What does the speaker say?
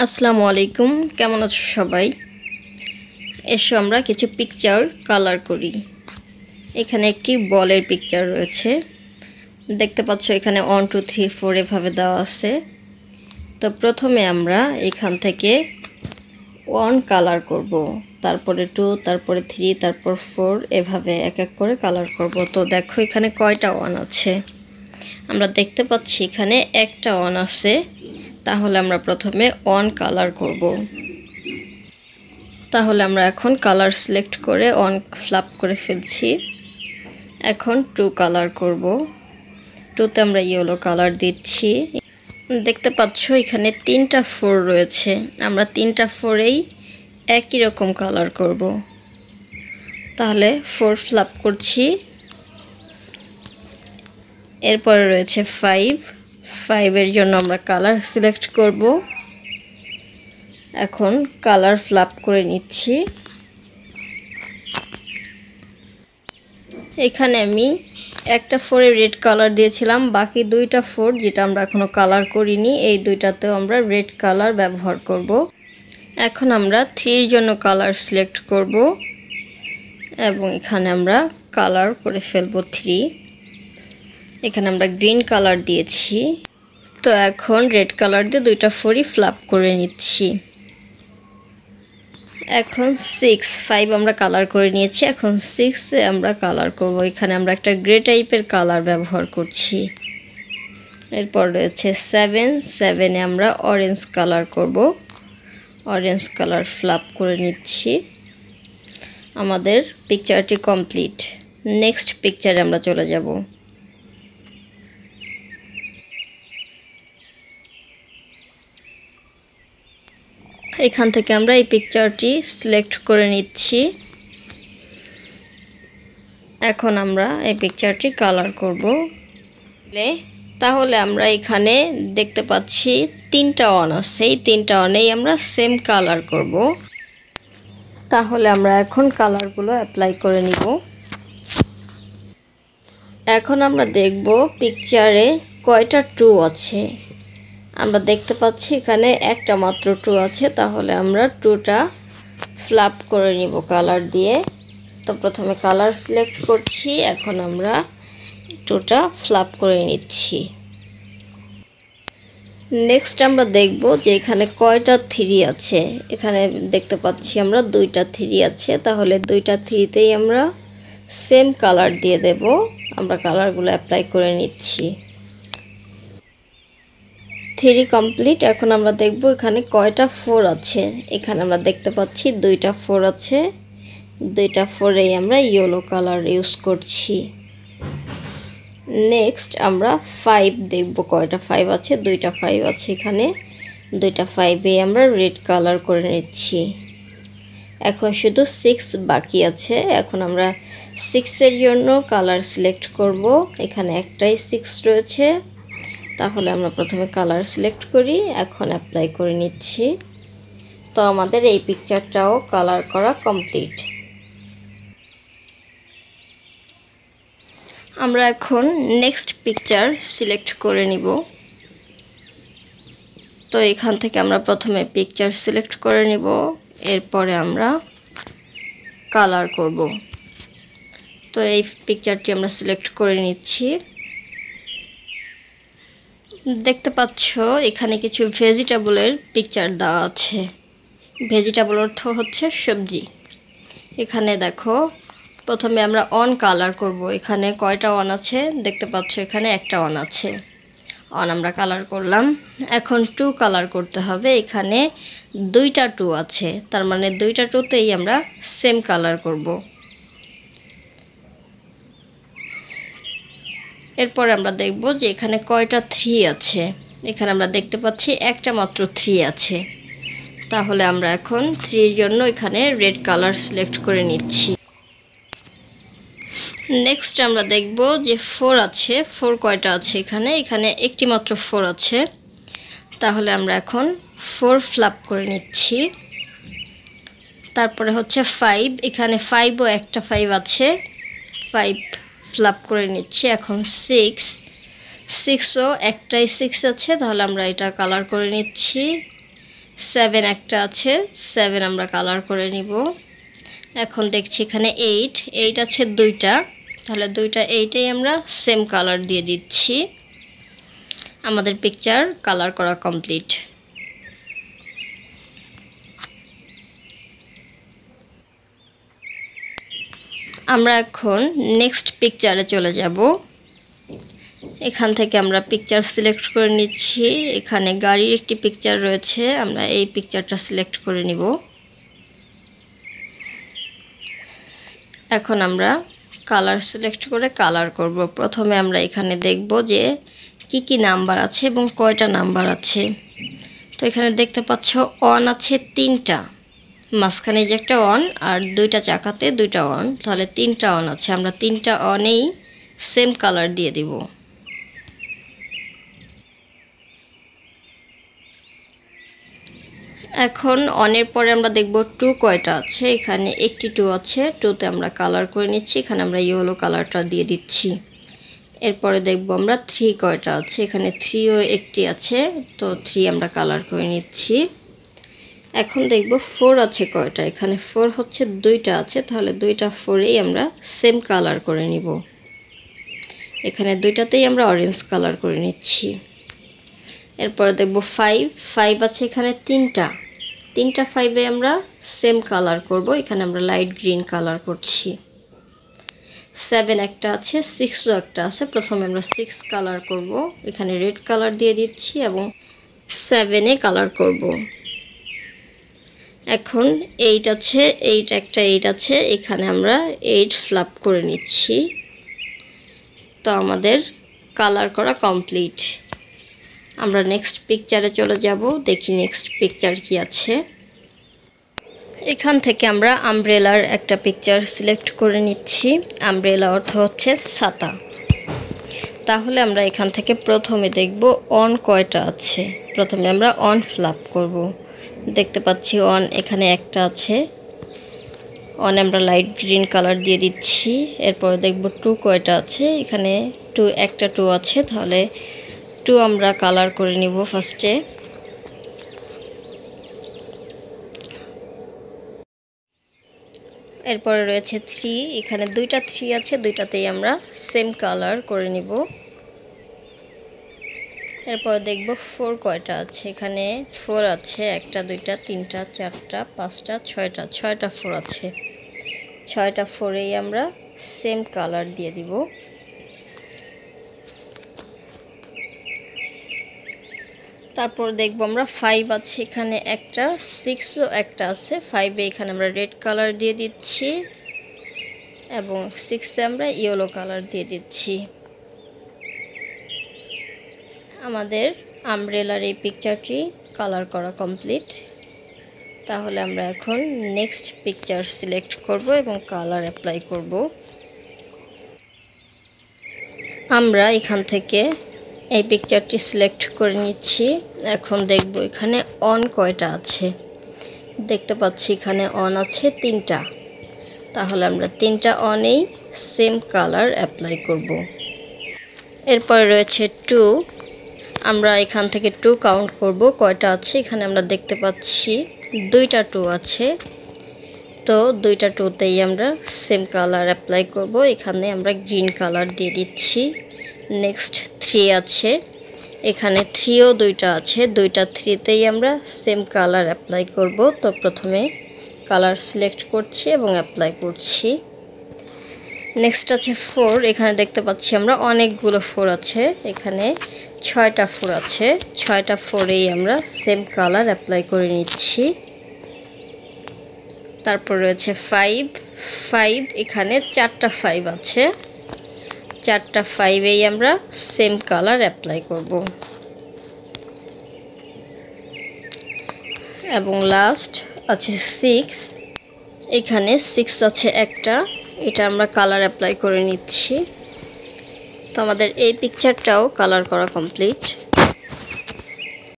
আসসালামু আলাইকুম, কেমন আছো সবাই? এসো আমরা কিছু পিকচার কালার করি। এখানে একটি বলের পিকচার রয়েছে, দেখতে পাচ্ছ এখানে 1 2 3 4 এভাবে দেওয়া আছে। তো প্রথমে আমরা এখান থেকে 1 কালার করব, তারপরে 2, তারপরে 3, তারপর 4 এভাবে এক এক করে কালার করব। তো দেখো এখানে কয়টা 1 আছে, আমরা দেখতে পাচ্ছি এখানে একটা 1 আছে। তাহলে আমরা প্রথমে 1 কালার করব। তাহলে আমরা এখন কালার সিলেক্ট করে 1 ফ্ল্যাপ করে ফেলছি। এখন 2 কালার করব। 2তে আমরা ইয়েলো কালার দিচ্ছি। দেখতে পাচ্ছ এখানে 3টা 4 রয়েছে, আমরা 3টা 4এই একই রকম কালার করব। তাহলে 4 ফ্ল্যাপ করছি। এরপরে রয়েছে 5 এর জন্য আমরা কালার সিলেক্ট করব। এখন কালার ফ্ল্যাপ করে নিচ্ছি। এখানে আমি একটা 4-এ রেড কালার দিয়েছিলাম, বাকি 2টা 4 যেটা আমরা এখনো কালার করিনি, এই 2টাতেও আমরা রেড কালার ব্যবহার করব। এখন আমরা 3 এর জন্য কালার সিলেক্ট করব এবং এখানে আমরা কালার করে ফেলব 3। এখানে আমরা গ্রিন কালার দিয়েছি। তো এখন রেড কালার দিয়ে 2টা 4ই ফ্ল্যাপ করে নিচ্ছি। এখন 5 আমরা কালার করে নিয়েছি। এখন 6-এ আমরা কালার করব। এখানে আমরা একটা গ্রে টাইপের কালার ব্যবহার করছি। এরপর রয়েছে 7-এ আমরা অরেঞ্জ কালার করব। অরেঞ্জ কালার ফ্ল্যাপ করে নিচ্ছি। আমাদের পিকচারটি কমপ্লিট। নেক্সট পিকচারে আমরা চলে যাব। এখান থেকে আমরা এই পিকচারটি সিলেক্ট করে নিচ্ছি। এখন আমরা এই পিকচারটি কালার করব। তাহলে আমরা এখানে দেখতে পাচ্ছি 3টা 1 আছে, এই 3টা 1এই আমরা সেম কালার করব। তাহলে আমরা এখন কালারগুলো অ্যাপ্লাই করে নিব। এখন আমরা দেখব পিকচারে কয়টা 2 আছে। আমরা দেখতে পাচ্ছি এখানে একটা মাত্র 2 আছে। তাহলে আমরা 2টা ফ্ল্যাপ করে নিব কালার দিয়ে। তো প্রথমে কালার সিলেক্ট করছি, এখন আমরা 2টা ফ্ল্যাপ করে নিচ্ছি। নেক্সট আমরা দেখব যে এখানে কয়টা 3 আছে। এখানে দেখতে পাচ্ছি আমরা 2টা 3 আছে। তাহলে 2টা 3তেই আমরা সেম কালার দিয়ে দেব। আমরা কালারগুলো অ্যাপ্লাই করে নিচ্ছি। 3 কমপ্লিট। এখন আমরা দেখব এখানে কয়টা 4 আছে। এখানে আমরা দেখতে পাচ্ছি 2টা 4 আছে। 2টা 4এই আমরা ইয়েলো কালার ইউজ করছি। নেক্সট আমরা 5 দেখব কয়টা 5 আছে। 2টা 5 আছে এখানে। 2টা 5এই আমরা রেড কালার করে নিচ্ছি। এখন শুধু 6 বাকি আছে। এখন আমরা 6-এর জন্য কালার সিলেক্ট করব। এখানে একটাই 6 রয়েছে। তাহলে আমরা প্রথমে কালার সিলেক্ট করি, এখন অ্যাপ্লাই করে নিচ্ছি। তো আমাদের এই পিকচারটাও কালার করা কমপ্লিট। আমরা এখন নেক্সট পিকচার সিলেক্ট করে নিব। তো এখান থেকে আমরা প্রথমে পিকচার সিলেক্ট করে নিব, এরপরে আমরা কালার করব। তো এই পিকচারটি আমরা সিলেক্ট করে নিচ্ছি। দেখতে পাচ্ছ এখানে কিছু ভেজিটেবলের পিকচার দেওয়া আছে। ভেজিটেবল অর্থ হচ্ছে সবজি। এখানে দেখো প্রথমে আমরা 1 কালার করব। এখানে কয়টা 1 আছে দেখতে পাচ্ছ, এখানে একটা 1 আছে। 1 আমরা কালার করলাম। এখন 2 কালার করতে হবে। এখানে 2টা 2 আছে, তার মানে 2টা 2তেই আমরা সেম কালার করব। এরপর আমরা দেখব যে এখানে কয়টা 3 আছে। এখানে আমরা দেখতে পাচ্ছি একটা মাত্র 3 আছে। তাহলে আমরা এখন 3 এর জন্য এখানে রেড কালার সিলেক্ট করে নিচ্ছি। নেক্সট আমরা দেখব যে 4 আছে। 4 কয়টা আছে এখানে? এখানে একটি মাত্র 4 আছে। তাহলে আমরা এখন 4 ফ্ল্যাপ করে নিচ্ছি। তারপরে হচ্ছে 5, এখানে 5ও একটা 5 আছে। 5 ফ্ল্যাপ করে নিচ্ছি। এখন 6ও একটাই 6 আছে। তাহলে আমরা এটা কালার করে নিচ্ছি। 7 একটা আছে, 7 আমরা কালার করে নিব। এখন দেখছি এখানে 8 আছে দুইটা, তাহলে দুইটা 8এই আমরা সেম কালার দিয়ে দিচ্ছি। আমাদের পিকচার কালার করা কমপ্লিট। আমরা এখন নেক্সট পিকচারে চলে যাব। এখান থেকে আমরা পিকচার সিলেক্ট করে নিচ্ছি। এখানে গাড়ির একটি পিকচার রয়েছে, আমরা এই পিকচারটা সিলেক্ট করে নিব। এখন আমরা কালার সিলেক্ট করে কালার করব। প্রথমে আমরা এখানে দেখব যে কি নাম্বার আছে এবং কয়টা নাম্বার আছে। তো এখানে দেখতে পাচ্ছ অন আছে 3টা, মাঝখানে যে একটা অন আর দুইটা চাকাতে দুইটা অন, তাহলে 3টা অন আছে। আমরা 3টা অনেই সেম কালার দিয়ে দিব। এখন অনের পরে আমরা দেখব 2 কয়টা আছে। এখানে একটি 2 আছে, 2তে আমরা কালার করে নিচ্ছি। এখানে আমরা ইয়েলো কালারটা দিয়ে দিচ্ছি। এরপরে দেখব আমরা 3 কয়টা আছে। এখানে 3ও একটি আছে, তো 3 আমরা কালার করে নিচ্ছি। এখন দেখব 4 আছে কয়টা। এখানে 4 হচ্ছে দুইটা আছে, তাহলে দুইটা 4এই আমরা সেম কালার করে নিব। এখানে দুইটাতেই আমরা অরেঞ্জ কালার করে নিচ্ছি। এরপরে দেখব 5 আছে এখানে 3টা 5এ আমরা সেম কালার করব। এখানে আমরা লাইট গ্রিন কালার করছি। 7 একটা আছে, 6ও একটা আছে। প্রথমে আমরা 6 কালার করব। এখানে রেড কালার দিয়ে দিচ্ছি এবং 7এ কালার করব। এখন 8 আছে, 8 আছে। এখানে আমরা 8 ফ্ল্যাপ করে নিচ্ছি। তো আমাদের কালার করা কমপ্লিট। আমরা নেক্সট পিকচারে চলে যাব, দেখি নেক্সট পিকচার কি আছে। এখান থেকে আমরা আমব্রেলার একটা পিকচার সিলেক্ট করে নিচ্ছি। আমব্রেলা অর্থ হচ্ছে ছাতা। তাহলে আমরা এখান থেকে প্রথমে দেখব অন কয়টা আছে। প্রথমে আমরা অন ফ্ল্যাপ করব। দেখতে পাচ্ছি অন এখানে একটা আছে, অন আমরা লাইট গ্রিন কালার দিয়ে দিচ্ছি। এরপর দেখব 2 কয়টা আছে। এখানে একটা 2 আছে, তাহলে 2 আমরা কালার করে নিব ফার্স্টে। এরপরে রয়েছে 3, এখানে দুইটা 3 আছে, দুইটাতেই আমরা সেম কালার করে নিব। এরপর দেখব 4 কয়টা আছে। এখানে 4 আছে, একটা 2টা 3টা 4টা 5টা 6টা 4 আছে। 6টা 4এই আমরা সেম কালার দিয়ে দিব। তারপর দেখব আমরা 5 আছে এখানে একটা, 6ও একটা আছে। 5এ এখানে আমরা রেড কালার দিয়ে দিচ্ছি এবং 6এ আমরা ইয়েলো কালার দিয়ে দিচ্ছি। আমাদের আমব্রেলার এই পিকচারটি কালার করা কমপ্লিট। তাহলে আমরা এখন নেক্সট পিকচার সিলেক্ট করব এবং কালার অ্যাপ্লাই করব। আমরা এখান থেকে এই পিকচারটি সিলেক্ট করে নিচ্ছি। এখন দেখব এখানে অন কয়টা আছে। দেখতে পাচ্ছি এখানে অন আছে 3টা, তাহলে আমরা 3টা অনেই সেম কালার অ্যাপ্লাই করব। এরপরে রয়েছে 2, আমরা এখান থেকে 2 কাউন্ট করব কয়টা আছে। এখানে আমরা দেখতে পাচ্ছি 2টা 2 আছে, তো 2টা 2তেই আমরা সেম কালার অ্যাপ্লাই করব। এখানে আমরা গ্রিন কালার দিয়ে দিচ্ছি। নেক্সট 3 আছে, এখানে 3ও 2টা আছে, 2টা 3তেই আমরা সেম কালার অ্যাপ্লাই করব। তো প্রথমে কালার সিলেক্ট করছি এবং অ্যাপ্লাই করছি। নেক্সট আছে 4, এখানে দেখতে পাচ্ছি আমরা অনেকগুলো 4 আছে। এখানে 6টা 4 আছে, 6টা 4এই আমরা সেম কালার অ্যাপ্লাই করে নিচ্ছি। তারপর রয়েছে 5, এখানে 4টা 5 আছে, 4টা 5এই আমরা সেম কালার অ্যাপ্লাই করব। এবং লাস্ট আছে 6, এখানে 6 আছে একটা, এটা আমরা কালার অ্যাপ্লাই করে নিচ্ছি। তো আমাদের এই পিকচারটাও কালার করা কমপ্লিট।